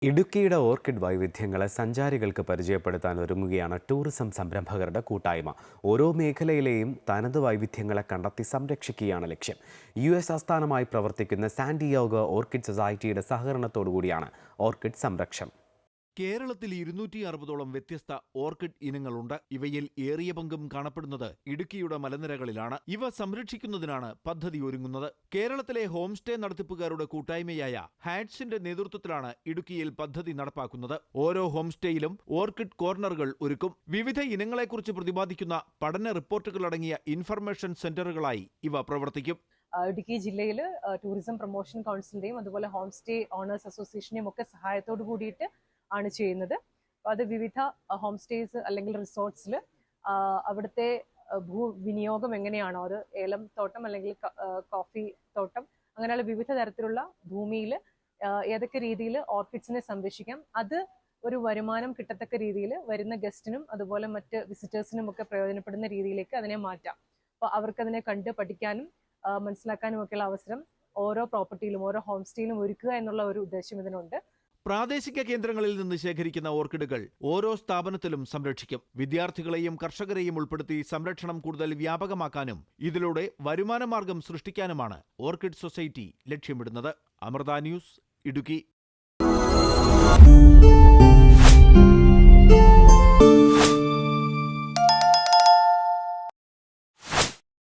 ഇടുക്കിയുടെ ഓർക്കിഡ് വൈവിധ്യങ്ങളെ സഞ്ചാരികൾക്ക് പരിചയപ്പെടുത്താൻ ഒരുങ്ങുകയാണ് ടൂറിസം സംരംഭകരുടെ കൂട്ടായ്മ. ഓരോ മേഖലയിലെയും തനത് വൈവിധ്യങ്ങളെ കണ്ടെത്തി സംരക്ഷിക്കുകയാണ് ലക്ഷ്യം. US ആസ്ഥാനമായി പ്രവർത്തിക്കുന്ന സാന്റിയാഗോ ഓർക്കിഡ് സൊസൈറ്റിയുടെ സഹകരണത്തോടുകൂടിയാണ് ഓർക്കിഡ് സംരക്ഷണം. കേരളത്തിൽ 260ഓളം വ്യത്യസ്ത ഓർക്കിഡ് ഇനങ്ങളുണ്ട്. ഇവയിൽ ഏറിയ പങ്കും കാണപ്പെടുന്നത് ഇടുക്കിയുടെ മലനിരകളിലാണ്. ഇവ സംരക്ഷിക്കുന്നതിനാണ് പദ്ധതി ഒരുങ്ങുന്നത്. കേരളത്തിലെ ഹോം സ്റ്റേ നടത്തിപ്പുകാരുടെ കൂട്ടായ്മയായ ഹാറ്റ്സിന്റെ നേതൃത്വത്തിലാണ് ഇടുക്കിയിൽ പദ്ധതി നടപ്പാക്കുന്നത്. ഓരോ ഹോം സ്റ്റേയിലും ഓർക്കിഡ് കോർണറുകൾ ഒരുക്കും. വിവിധ ഇനങ്ങളെക്കുറിച്ച് പ്രതിപാദിക്കുന്ന പഠന റിപ്പോർട്ടുകളടങ്ങിയ ഇൻഫർമേഷൻ സെന്ററുകളായി ഇവ പ്രവർത്തിക്കും. ഇടുക്കി ജില്ലയിൽ ടൂറിസം പ്രൊമോഷൻ കൗൺസിലിന്റെയും അതുപോലെ ഹോം സ്റ്റേ ഓണേഴ്സ് അസോസിയേഷന്റെയും ഒക്കെ സഹായത്തോടു കൂടിയിട്ട് ആണ് ചെയ്യുന്നത്. അത് വിവിധ ഹോം സ്റ്റേസ് അല്ലെങ്കിൽ റിസോർട്ട്സിൽ അവിടുത്തെ ഭൂവിനിയോഗം എങ്ങനെയാണോ, അത് ഏലം തോട്ടം അല്ലെങ്കിൽ കോഫി തോട്ടം, അങ്ങനെയുള്ള വിവിധ തരത്തിലുള്ള ഭൂമിയിൽ ഏതൊക്കെ രീതിയിൽ ഓർക്കിഡ്സിനെ സംരക്ഷിക്കാം, അത് ഒരു വരുമാനം കിട്ടത്തക്ക രീതിയിൽ വരുന്ന ഗസ്റ്റിനും അതുപോലെ മറ്റ് വിസിറ്റേഴ്സിനും ഒക്കെ പ്രയോജനപ്പെടുന്ന രീതിയിലേക്ക് അതിനെ മാറ്റാം. അപ്പോൾ അവർക്കതിനെ കണ്ട് പഠിക്കാനും മനസ്സിലാക്കാനും ഒക്കെയുള്ള അവസരം ഓരോ പ്രോപ്പർട്ടിയിലും ഓരോ ഹോം സ്റ്റേയിലും ഒരുക്കുക എന്നുള്ള ഒരു ഉദ്ദേശം ഇതിനുണ്ട്. പ്രാദേശിക കേന്ദ്രങ്ങളിൽ നിന്ന് ശേഖരിക്കുന്ന ഓർക്കിഡുകൾ ഓരോ സ്ഥാപനത്തിലും സംരക്ഷിക്കും. വിദ്യാർത്ഥികളെയും കർഷകരെയും ഉൾപ്പെടുത്തി സംരക്ഷണം കൂടുതൽ വ്യാപകമാക്കാനും ഇതിലൂടെ വരുമാനമാർഗം സൃഷ്ടിക്കാനുമാണ് ഓർക്കിഡ് സൊസൈറ്റി ലക്ഷ്യമിടുന്നത്. അമൃത ന്യൂസ്, ഇടുക്കി.